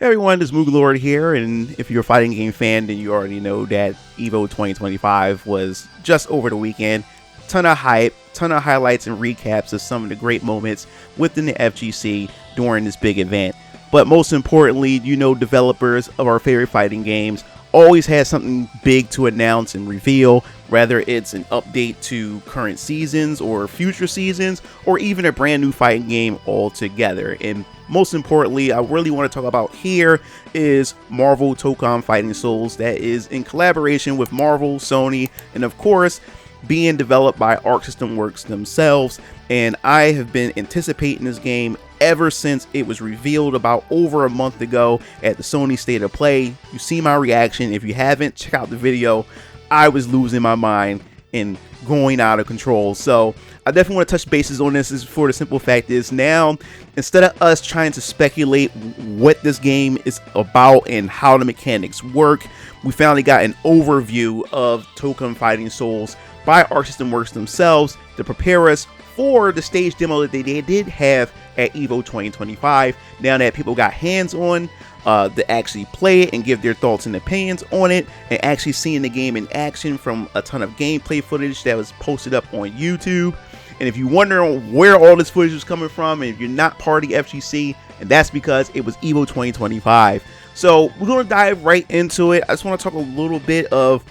Everyone, this is Moogalord here, and if you're a fighting game fan, then you already know that EVO 2025 was just over the weekend. Ton of hype, ton of highlights and recaps of some of the great moments within the FGC during this big event. But most importantly, developers of our favorite fighting games always has something big to announce and reveal, whether it's an update to current seasons or future seasons, or even a brand new fighting game altogether. And most importantly, I really want to talk about here is Marvel Tokon Fighting Souls, that is in collaboration with Marvel, Sony, and of course being developed by Arc System Works themselves. And I have been anticipating this game ever since it was revealed about over a month ago at the Sony State of Play. You see my reaction. If you haven't, check out the video. I was losing my mind and going out of control. So I definitely want to touch bases on this, for the simple fact is now, instead of us trying to speculate what this game is about and how the mechanics work, we finally got an overview of Tokon Fighting Souls by Arc System Works themselves to prepare us for the stage demo that they did have at EVO 2025. Now that people got hands on to actually play it and give their thoughts and opinions on it, and actually seeing the game in action from a ton of gameplay footage that was posted up on YouTube. And if you wonder where all this footage is coming from, and if you're not part of the FGC, and that's because it was EVO 2025. So we're going to dive right into it. I just want to talk a little bit of,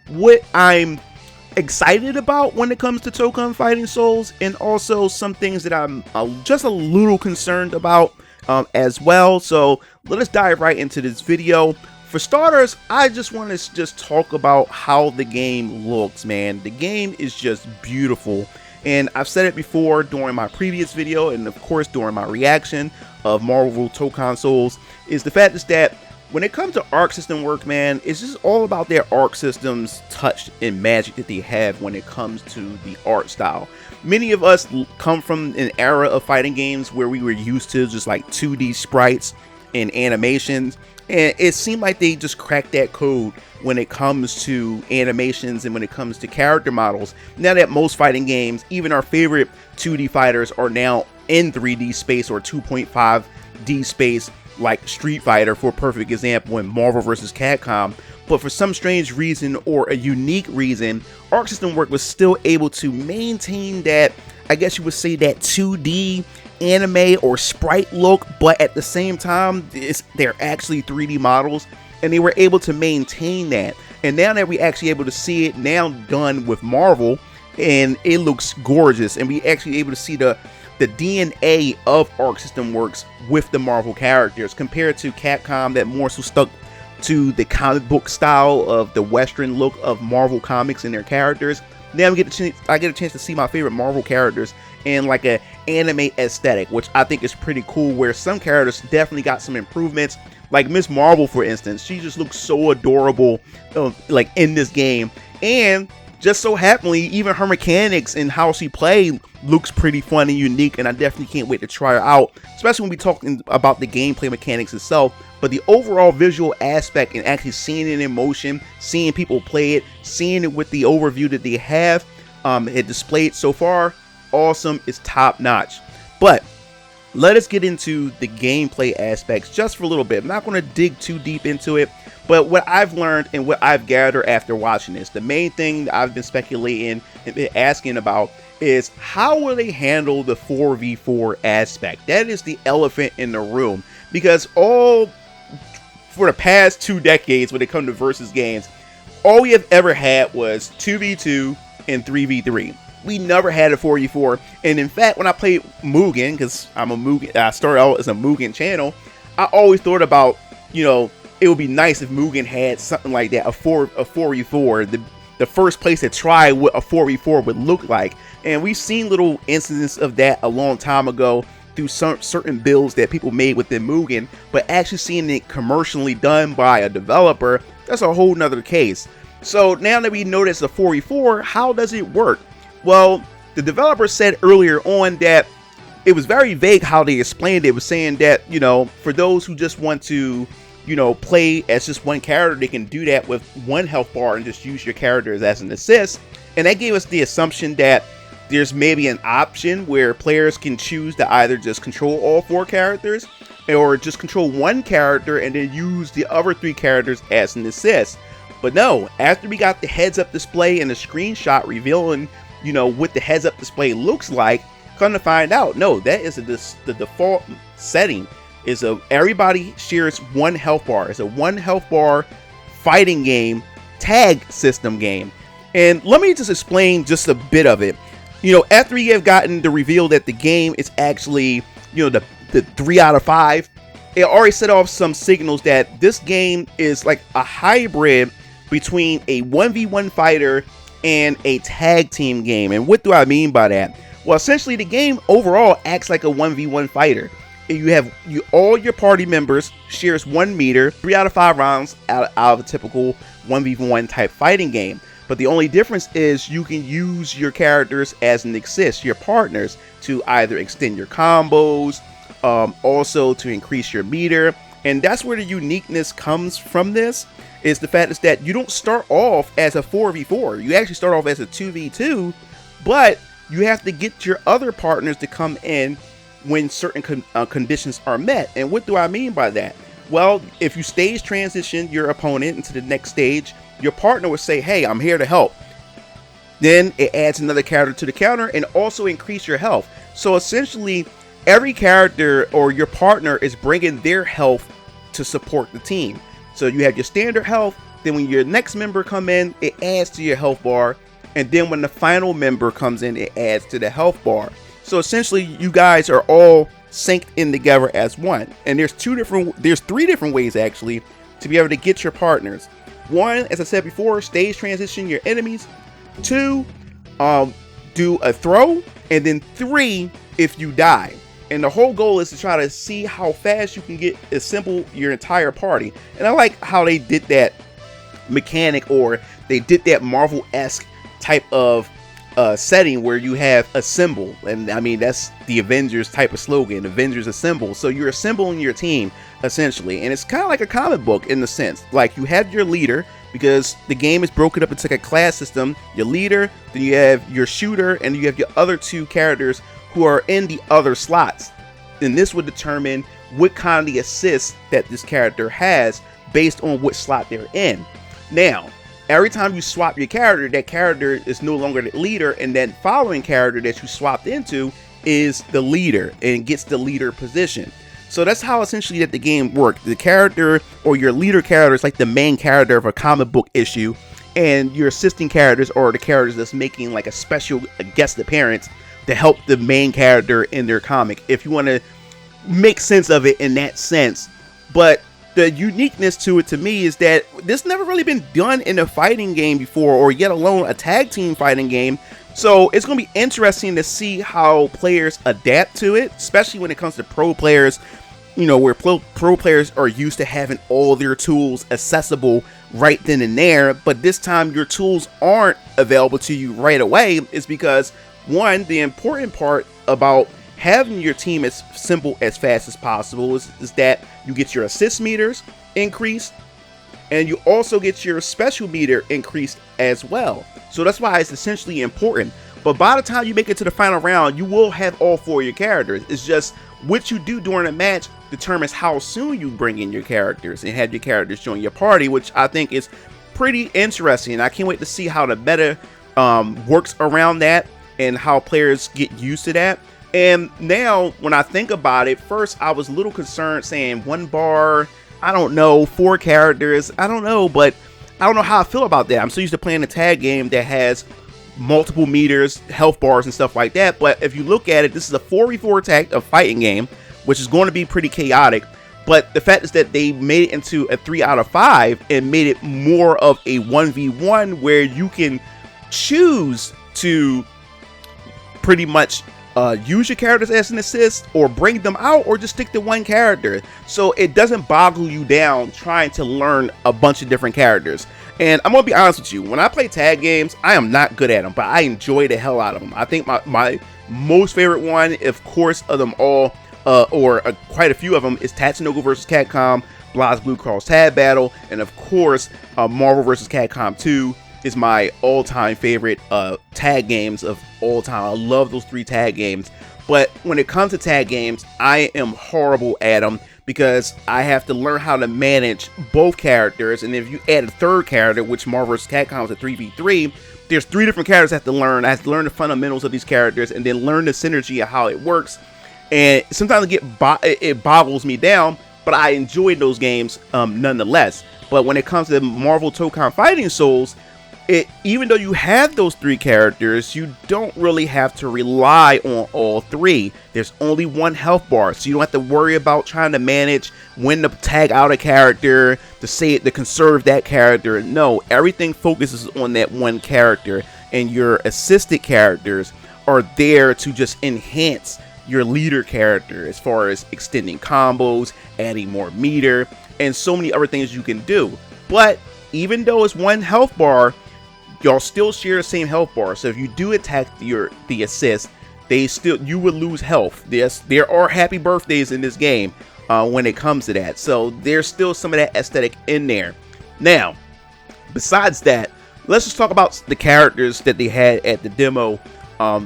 what I'm excited about when it comes to Tokon Fighting Souls, and also some things that I'm just a little concerned about as well. So let us dive right into this video. For starters, I just want to just talk about how the game looks, man. The game is just beautiful. And I've said it before during my previous video, and of course during my reaction of Marvel Tokon Souls, is the fact is that when it comes to Arc System Work, man, it's just all about their Arc System's touch and magic that they have when it comes to the art style. Many of us come from an era of fighting games where we were used to just like 2D sprites and animations, and it seemed like they just cracked that code when it comes to animations and when it comes to character models. Now that most fighting games, even our favorite 2D fighters, are now in 3D space or 2.5D space, like Street Fighter for a perfect example in Marvel vs. Capcom. But for some strange reason or a unique reason, Arc System Works was still able to maintain that, I guess you would say, that 2D anime or sprite look, but at the same time they're actually 3D models, and they were able to maintain that. And now that we actually able to see it now done with Marvel, and it looks gorgeous, and we actually able to see the DNA of Arc System Works with the Marvel characters, compared to Capcom that more so stuck to the comic book style of the Western look of Marvel comics and their characters. Now I get a chance to see my favorite Marvel characters in like a anime aesthetic, which I think is pretty cool, where some characters definitely got some improvements. Like Miss Marvel, for instance, she just looks so adorable like in this game, and just so happily, even her mechanics and how she plays looks pretty fun and unique, and I definitely can't wait to try her out, especially when we talking about the gameplay mechanics itself. But the overall visual aspect and actually seeing it in motion, seeing people play it, seeing it with the overview that they have it displayed so far, awesome. It's top notch. But let us get into the gameplay aspects just for a little bit. I'm not going to dig too deep into it, but what I've learned and what I've gathered after watching this, the main thing I've been speculating and been asking about is how will they handle the 4v4 aspect? That is the elephant in the room, because for the past 2 decades when it comes to versus games, all we have ever had was 2v2 and 3v3. We never had a 4v4. And in fact, when I played Mugen, because I started out as a Mugen channel, I always thought about, it would be nice if Mugen had something like that, a 4v4, the first place to try what a 4v4 would look like. And we've seen little instances of that a long time ago through some certain builds that people made within Mugen, but actually seeing it commercially done by a developer, that's a whole nother case. So now that we know that's a 4v4, how does it work? Well, the developer said earlier on that it was very vague how they explained it. It was saying that, for those who just want to, play as just one character, they can do that with one health bar and just use your characters as an assist. And that gave us the assumption that there's maybe an option where players can choose to either just control all 4 characters or just control 1 character and then use the other 3 characters as an assist. But no, after we got the heads-up display and the screenshot revealing, what the heads-up display looks like, come to find out, no, that is the default setting. Is everybody shares 1 health bar. It's a 1 health bar fighting game, tag system game. And let me just explain just a bit of it. After we have gotten the reveal that the game is actually, the 3 out of 5, it already set off some signals that this game is like a hybrid between a 1v1 fighter and a tag team game. And what do I mean by that? Well, essentially the game overall acts like a 1v1 fighter. All your party members shares 1 meter, 3 out of 5 rounds out of a typical 1v1 type fighting game. But the only difference is you can use your characters as an assist, your partners, to either extend your combos, also to increase your meter. And that's where the uniqueness comes from. This is the fact is that you don't start off as a 4v4. You actually start off as a 2v2, but you have to get your other partners to come in when certain conditions are met. And what do I mean by that? Well, if you stage transition your opponent into the next stage, your partner will say, hey, I'm here to help. Then it adds another character to the counter and also increase your health. So essentially, every character or your partner is bringing their health to support the team. So you have your standard health, then when your next member come in, it adds to your health bar, and then when the final member comes in, it adds to the health bar. So essentially, you guys are all synced in together as one. And there's 3 different ways actually to be able to get your partners. 1, as I said before, stage transition your enemies. 2, do a throw, and then 3, if you die. And the whole goal is to try to see how fast you can assemble your entire party. And I like how they did that mechanic, or they did that Marvel-esque type of setting where you have assemble. And I mean, that's the Avengers type of slogan, Avengers Assemble. So you're assembling your team essentially, and it's kind of like a comic book in the sense, like you have your leader, because the game is broken up into like a class system. Your leader, then you have your shooter, and you have your other 2 characters who are in the other slots. Then this would determine what kind of the assist that this character has based on what slot they're in. Now, every time you swap your character, that character is no longer the leader, and that following character that you swapped into is the leader and gets the leader position. So that's how essentially that the game works. The character or your leader character is like the main character of a comic book issue, and your assisting characters are the characters that's making like a special guest appearance to help the main character in their comic, if you want to make sense of it in that sense. But the uniqueness to it to me is that this never really been done in a fighting game before, or yet alone a tag team fighting game. So it's going to be interesting to see how players adapt to it, especially when it comes to pro players, where pro players are used to having all their tools accessible right then and there. But this time your tools aren't available to you right away. Is because, one, the important part about having your team as simple as fast as possible is that you get your assist meters increased, and you also get your special meter increased as well. So that's why it's essentially important. But by the time you make it to the final round, you will have all 4 of your characters. It's just what you do during a match determines how soon you bring in your characters and have your characters join your party, which I think is pretty interesting. I can't wait to see how the meta works around that and how players get used to that. And now when I think about it, first I was a little concerned saying 1 bar, I don't know, 4 characters, I don't know, but I don't know how I feel about that. I'm so used to playing a tag game that has multiple meters, health bars and stuff like that. But if you look at it, this is a 4v4 tag, a fighting game, which is going to be pretty chaotic. But the fact is that they made it into a 3 out of 5 and made it more of a 1v1 where you can choose to pretty much use your characters as an assist, or bring them out, or just stick to 1 character. So it doesn't boggle you down trying to learn a bunch of different characters. And I'm gonna be honest with you, when I play tag games, I am not good at them, but I enjoy the hell out of them. I think my most favorite one, of course, of them all, quite a few of them, is Tatsunoko vs. Capcom, BlazBlue Cross Tag Battle, and of course, Marvel vs. Capcom 2. is my all-time favorite tag games of all time. I love those 3 tag games. But when it comes to tag games, I am horrible at them because I have to learn how to manage both characters. And if you add a third character, which Marvel vs. Capcom is a 3v3, there's 3 different characters I have to learn. I have to learn the fundamentals of these characters and then learn the synergy of how it works. And sometimes it boggles me down, but I enjoyed those games nonetheless. But when it comes to Marvel Tokon Fighting Souls, even though you have those 3 characters, you don't really have to rely on all 3. There's only 1 health bar, so you don't have to worry about trying to manage when to tag out a character, to conserve that character. No, everything focuses on that 1 character, and your assisted characters are there to just enhance your leader character as far as extending combos, adding more meter, and so many other things you can do. But even though it's 1 health bar, y'all still share the same health bar. So if you do attack the assist, you would lose health. There are happy birthdays in this game when it comes to that. So there's still some of that aesthetic in there. Now, besides that, let's just talk about the characters that they had at the demo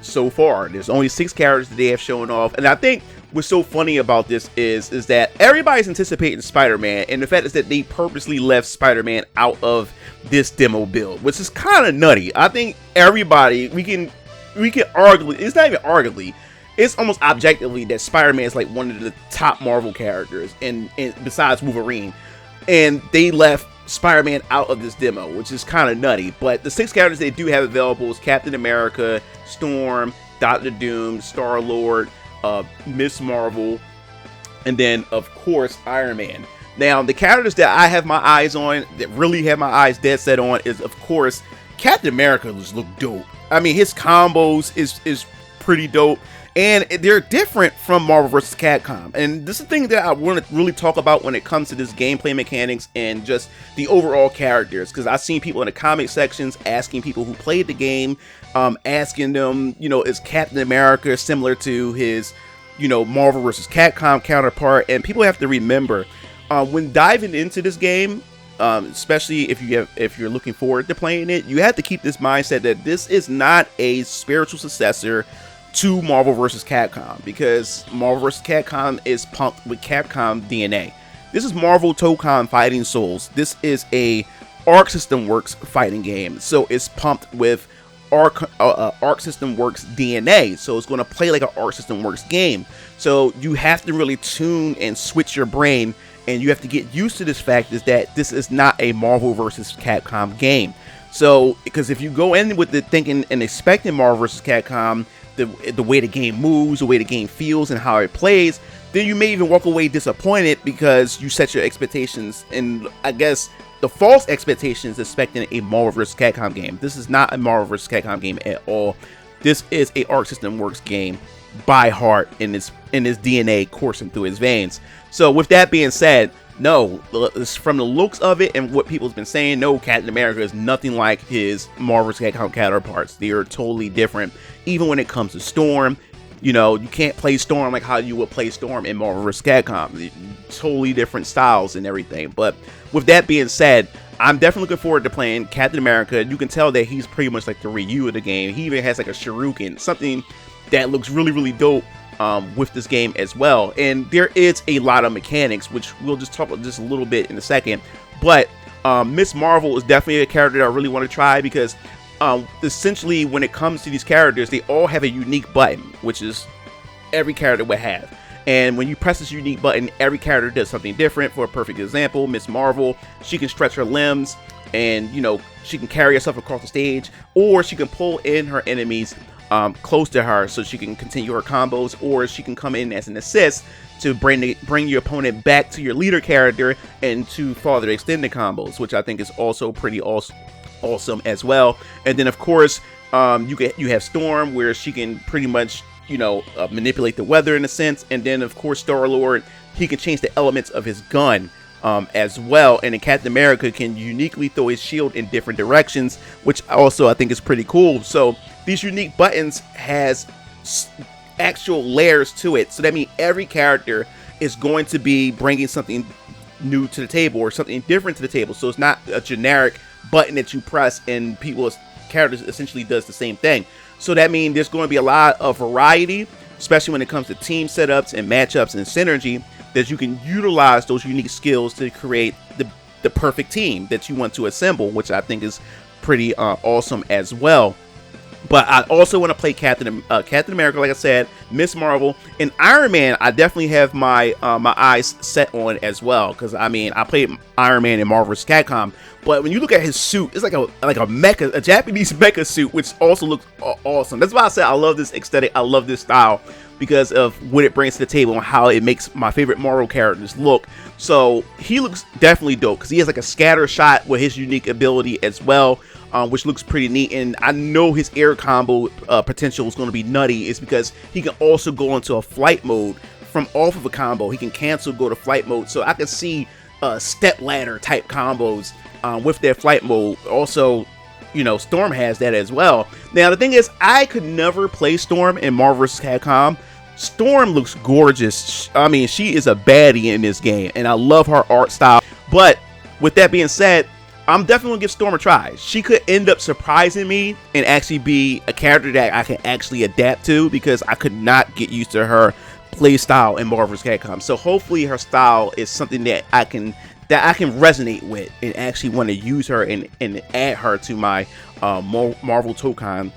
so far. There's only 6 characters that they have shown off, and I think what's so funny about this is that everybody's anticipating Spider-Man, and the fact is that they purposely left Spider-Man out of this demo build, which is kind of nutty. I think everybody, we can arguably, it's not even arguably, it's almost objectively that Spider-Man is like one of the top Marvel characters, and besides Wolverine, and they left Spider-Man out of this demo, which is kind of nutty. But the 6 characters they do have available is Captain America, Storm, Doctor Doom, Star-Lord, Miss Marvel, and then of course Iron Man. Now the characters that I have my eyes on, that really have my eyes dead set on, is of course Captain America. Just look dope. I mean, his combos is pretty dope, and they're different from Marvel vs. Capcom. And this is the thing that I want to really talk about when it comes to this gameplay mechanics and just the overall characters, because I've seen people in the comment sections asking people who played the game, asking them, is Captain America similar to his, Marvel vs. Capcom counterpart? And people have to remember, when diving into this game, especially if you're looking forward to playing it, you have to keep this mindset that this is not a spiritual successor to Marvel vs. Capcom, because Marvel vs. Capcom is pumped with Capcom DNA. This is Marvel Tokon Fighting Souls. This is a Arc System Works fighting game, so it's pumped with Arc System Works DNA, so it's going to play like an Arc System Works game. So you have to really tune and switch your brain, and you have to get used to this fact is that this is not a Marvel vs. Capcom game. So, because if you go in with the thinking and expecting Marvel vs. Capcom, the way the game moves, the way the game feels, and how it plays, then you may even walk away disappointed because you set your expectations, and I guess the false expectations expecting a Marvel vs. Capcom game. This is not a Marvel vs. Capcom game at all. This is a Arc System Works game by heart, in its DNA coursing through his veins. So with that being said, no, from the looks of it and what people's been saying, no, Captain America is nothing like his Marvel vs. Capcom counterparts. They are totally different. Even when it comes to Storm, you can't play Storm like how you would play Storm in Marvel vs. Capcom. Totally different styles and everything. But with that being said, I'm definitely looking forward to playing Captain America. You can tell that he's pretty much like the Ryu of the game. He even has like a shuriken, something that looks really, really dope with this game as well. And there is a lot of mechanics, which we'll just talk about just a little bit in a second. But Miss Marvel is definitely a character that I really want to try, because essentially when it comes to these characters, they all have a unique button, which is every character would have. And when you press this unique button, every character does something different. For a perfect example, Miss Marvel, she can stretch her limbs, and she can carry herself across the stage, or she can pull in her enemies close to her so she can continue her combos, or she can come in as an assist to bring your opponent back to your leader character and to further extend the combos, which I think is also pretty awesome as well. And then of course you have Storm, where she can pretty much manipulate the weather in a sense. And then of course Star-Lord, he can change the elements of his gun as well. And then Captain America can uniquely throw his shield in different directions, which also I think is pretty cool. So these unique buttons has actual layers to it, so that means every character is going to be bringing something new to the table, or something different to the table. So it's not a generic button that you press, and people's characters essentially does the same thing. So that means there's going to be a lot of variety, especially when it comes to team setups and matchups and synergy, that you can utilize those unique skills to create the perfect team that you want to assemble, which I think is pretty awesome as well. But I also want to play Captain America, like I said, Miss Marvel, and Iron Man. I definitely have my my eyes set on as well, because I mean, I played Iron Man in Marvel vs. Capcom, but when you look at his suit, it's like a mecha, a Japanese mecha suit, which also looks awesome. That's why I said I love this aesthetic, I love this style, because of what it brings to the table and how it makes my favorite Marvel characters look. So he looks definitely dope, because he has like a scatter shot with his unique ability as well. Which looks pretty neat, and I know his air combo potential is going to be nutty. Is because he can also go into a flight mode from off of a combo. He can cancel, go to flight mode. So I can see step ladder type combos with their flight mode. Also, you know, Storm has that as well. Now the thing is, I could never play Storm in Marvel vs. Capcom. Storm looks gorgeous. I mean, she is a baddie in this game, and I love her art style. But with that being said, I'm definitely gonna give Storm a try. She could end up surprising me and actually be a character that I can actually adapt to, because I could not get used to her play style in Marvel vs. Capcom. So hopefully her style is something that I can resonate with and actually want to use her and add her to my Marvel Tokon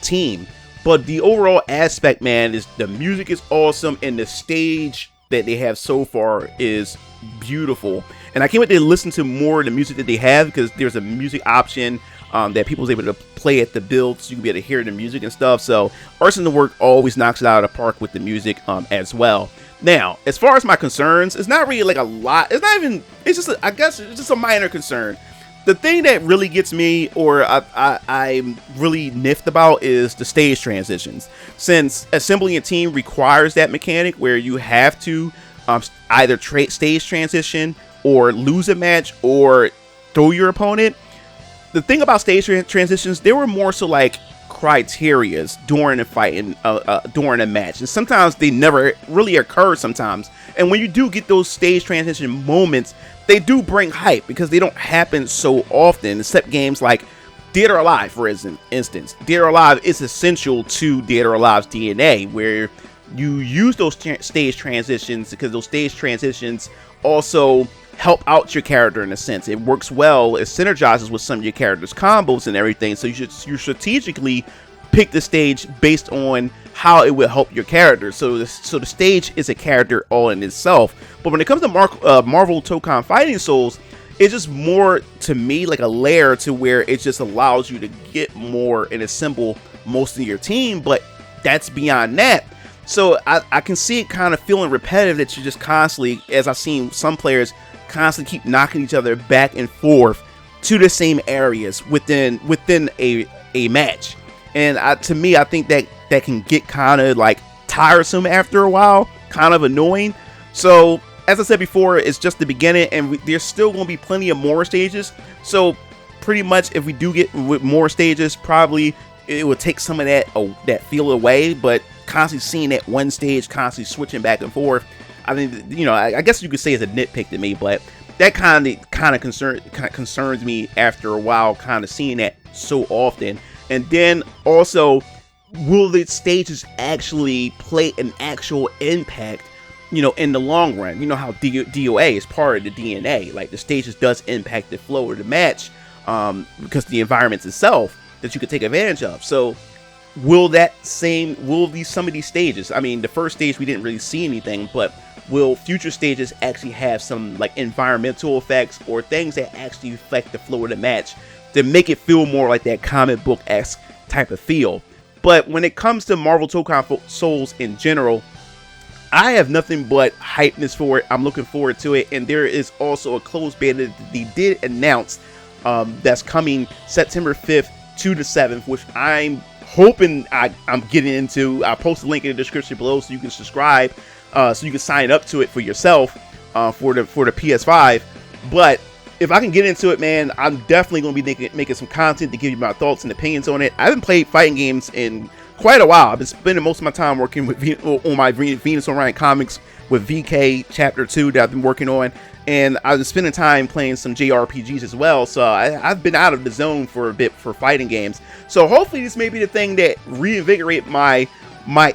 team. But the overall aspect, man, is the music is awesome, and the stage that they have so far is beautiful. And I can't wait to listen to more of the music that they have, because there's a music option that people was able to play at the build, so you can be able to hear the music and stuff. So Arson the Work always knocks it out of the park with the music as well. Now, as far as my concerns, it's not really like a lot. It's not even, it's just, I guess it's just a minor concern. The thing that really gets me, or I'm really niffed about, is the stage transitions. Since assembling a team requires that mechanic where you have to either stage transition or lose a match or throw your opponent. The thing about stage transitions, they were more so like criterias during a fight and during a match, and sometimes they never really occur sometimes. And when you do get those stage transition moments, they do bring hype, because they don't happen so often, except games like Dead or Alive, for instance. Dead or Alive is essential to Dead or Alive's DNA, where you use those stage transitions, because those stage transitions also help out your character in a sense. It works well, it synergizes with some of your character's combos and everything, so you strategically pick the stage based on how it will help your character. So the stage is a character all in itself. But when it comes to Marvel Tokon Fighting Souls, it's just more, to me, like a layer to where it just allows you to get more and assemble most of your team, but that's beyond that. So I can see it kind of feeling repetitive, that you just constantly, as I've seen some players constantly keep knocking each other back and forth to the same areas within a match. And to me, I think that can get kind of like tiresome after a while, kind of annoying. So as I said before, it's just the beginning, and there's still going to be plenty of more stages. So pretty much, if we do get with more stages, probably it will take some of that feel away. But constantly seeing that one stage, constantly switching back and forth, I mean, you know, I guess you could say it's a nitpick to me, but that kind of concerns me after a while, kind of seeing that so often. And then also, will the stages actually play an actual impact, you know, in the long run? You know how DOA is part of the DNA. Like, the stages does impact the flow of the match, because the environments itself that you could take advantage of. So will some of these stages, I mean, the first stage we didn't really see anything, but will future stages actually have some like environmental effects or things that actually affect the flow of the match to make it feel more like that comic book-esque type of feel? But when it comes to Marvel Tokon Souls in general, I have nothing but hypeness for it. I'm looking forward to it, and there is also a closed beta that they did announce that's coming September 5th to the 7th, which I'm hoping I'm getting into. I'll post a link in the description below so you can subscribe, so you can sign up to it for yourself for the PS5. But if I can get into it, man, I'm definitely going to be making some content to give you my thoughts and opinions on it. I haven't played fighting games in quite a while. I've been spending most of my time working with on my Venus Orion Comics with VK Chapter 2 that I've been working on, and I've been spending time playing some JRPGs as well, so I've been out of the zone for a bit for fighting games. So hopefully this may be the thing that reinvigorate my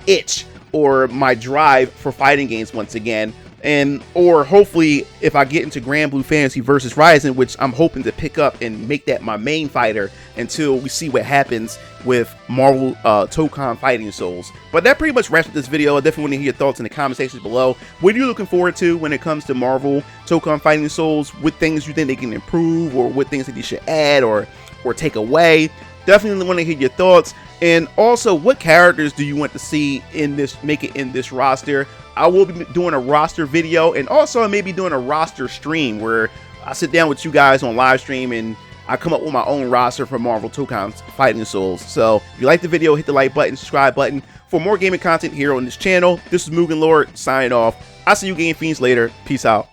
itch or my drive for fighting games once again. And or hopefully if I get into Grand Blue Fantasy versus Ryzen, which I'm hoping to pick up and make that my main fighter until we see what happens with Marvel Tokon Fighting Souls. But that pretty much wraps up this video. I definitely want to hear your thoughts in the comment sections below. What are you looking forward to when it comes to Marvel Tokon Fighting Souls? What things you think they can improve, or what things that they should add or take away? Definitely want to hear your thoughts. And also, what characters do you want to see in this, make it in this roster? I will be doing a roster video, and also I may be doing a roster stream where I sit down with you guys on live stream and I come up with my own roster for Marvel Tokon Fighting Souls. So if you like the video, hit the like button, subscribe button for more gaming content here on this channel. This is Mugen Lord signing off. I'll see you game fiends later. Peace out.